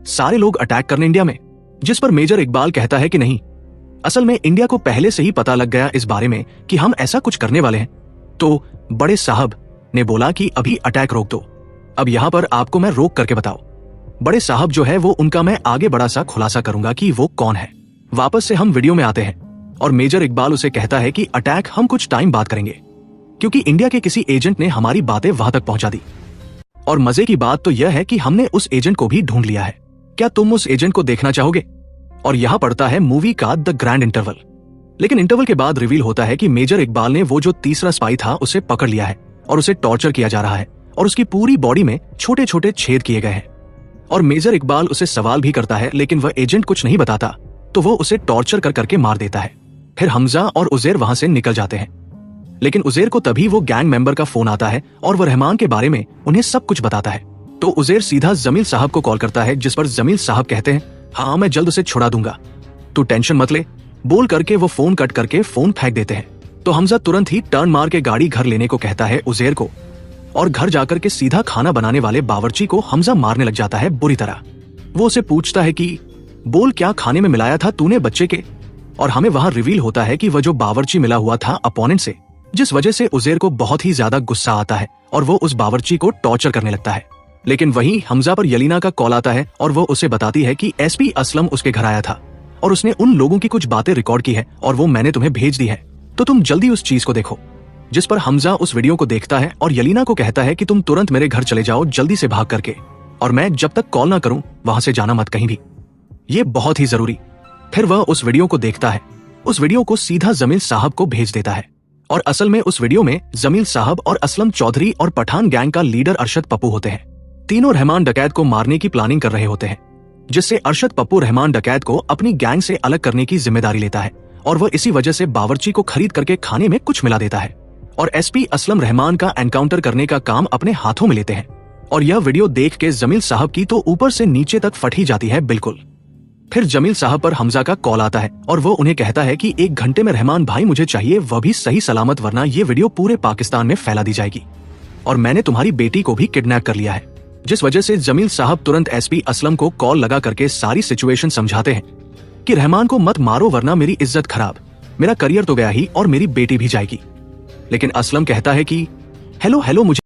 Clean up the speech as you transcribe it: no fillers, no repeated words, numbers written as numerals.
सारे लोग अटैक करने इंडिया में, जिस पर मेजर इकबाल कहता है कि नहीं, असल में इंडिया को पहले से ही पता लग गया इस बारे में कि हम ऐसा कुछ करने वाले हैं। तो बड़े साहब ने बोला कि अभी अटैक रोक दो। अब यहां पर आपको मैं रोक करके बताओ, बड़े साहब जो है वो उनका मैं आगे बड़ा सा खुलासा करूंगा कि वो कौन है। वापस से हम वीडियो में आते हैं और मेजर इकबाल उसे कहता है कि अटैक हम कुछ टाइम बाद करेंगे, क्योंकि इंडिया के किसी एजेंट ने हमारी बातें वहां तक पहुंचा दी। और मजे की बात तो यह है कि हमने उस एजेंट को भी ढूंढ लिया है। क्या तुम उस एजेंट को देखना चाहोगे? और यहां पड़ता है मूवी का द ग्रैंड इंटरवल। लेकिन इंटरवल के बाद रिवील होता है कि मेजर इकबाल ने वो जो तीसरा स्पाई था उसे पकड़ लिया है और उसे टॉर्चर किया जा रहा है और उसकी पूरी बॉडी में छोटे छोटे छेद किए गए हैं। और मेजर इकबाल उसे सवाल भी करता है, लेकिन वह एजेंट कुछ नहीं बताता, तो वो उसे टॉर्चर कर करके मार देता है। फिर हमजा और उजैर वहां से निकल जाते हैं, लेकिन उजैर को तभी वो गैंग मेंबर का फोन आता है और वह रहमान के बारे में उन्हें सब कुछ बताता है। तो उजैर सीधा जमील साहब को कॉल करता है, जिस पर जमील साहब कहते हैं, हाँ मैं जल्द उसे छुड़ा दूंगा, तू टेंशन मत ले, बोल करके वो फोन कट करके फोन फेंक देते हैं। तो हमजा तुरंत ही टर्न मार के गाड़ी घर लेने को कहता है उजैर को, और घर जाकर के सीधा खाना बनाने वाले बावर्ची को हमजा मारने लग जाता है बुरी तरह। वो उसे पूछता है कि बोल क्या खाने में मिलाया था तूने बच्चे के, और हमें वहां रिवील होता है कि वह जो बावर्ची मिला हुआ था अपोनेंट से, जिस वजह से उजैर को बहुत ही ज्यादा गुस्सा आता है और वो उस बावर्ची को टॉर्चर करने लगता है। लेकिन वहीं हमजा पर यलीना का कॉल आता है और वो उसे बताती है कि एसपी असलम उसके घर आया था और उसने उन लोगों की कुछ बातें रिकॉर्ड की है और वो मैंने तुम्हें भेज दी है, तो तुम जल्दी उस चीज को देखो। जिस पर हमजा उस वीडियो को देखता है और यलीना को कहता है कि तुम तुरंत मेरे घर चले जाओ जल्दी से भाग करके, और मैं जब तक कॉल ना करूं वहां से जाना मत कहीं भी, ये बहुत ही जरूरी। फिर वह उस वीडियो को देखता है, उस वीडियो को सीधा जमील साहब को भेज देता है। और असल में उस वीडियो में जमील साहब और असलम चौधरी और पठान गैंग का लीडर अरशद पप्पू होते हैं। तीनों रहमान डकैत को मारने की प्लानिंग कर रहे होते हैं, जिससे अरशद पप्पू रहमान डकैत को अपनी गैंग से अलग करने की जिम्मेदारी लेता है और वह इसी वजह से बावर्ची को खरीद करके खाने में कुछ मिला देता है। और एसपी असलम रहमान का एनकाउंटर करने का काम अपने हाथों में लेते हैं। और यह वीडियो देख के जमील साहब की तो ऊपर से नीचे तक फट ही जाती है बिल्कुल। फिर जमील साहब पर हमजा का कॉल आता है और वो उन्हें कहता है कि 1 घंटे में रहमान भाई मुझे चाहिए, वह भी सही सलामत, वरना ये वीडियो पूरे पाकिस्तान में फैला दी जाएगी और मैंने तुम्हारी बेटी को भी किडनैप कर लिया है। जिस वजह से जमील साहब तुरंत एसपी असलम को कॉल लगा करके सारी सिचुएशन समझाते हैं कि रहमान को मत मारो वरना मेरी इज्जत खराब, मेरा करियर तो गया ही और मेरी बेटी भी जाएगी। लेकिन असलम कहता है कि हेलो मुझे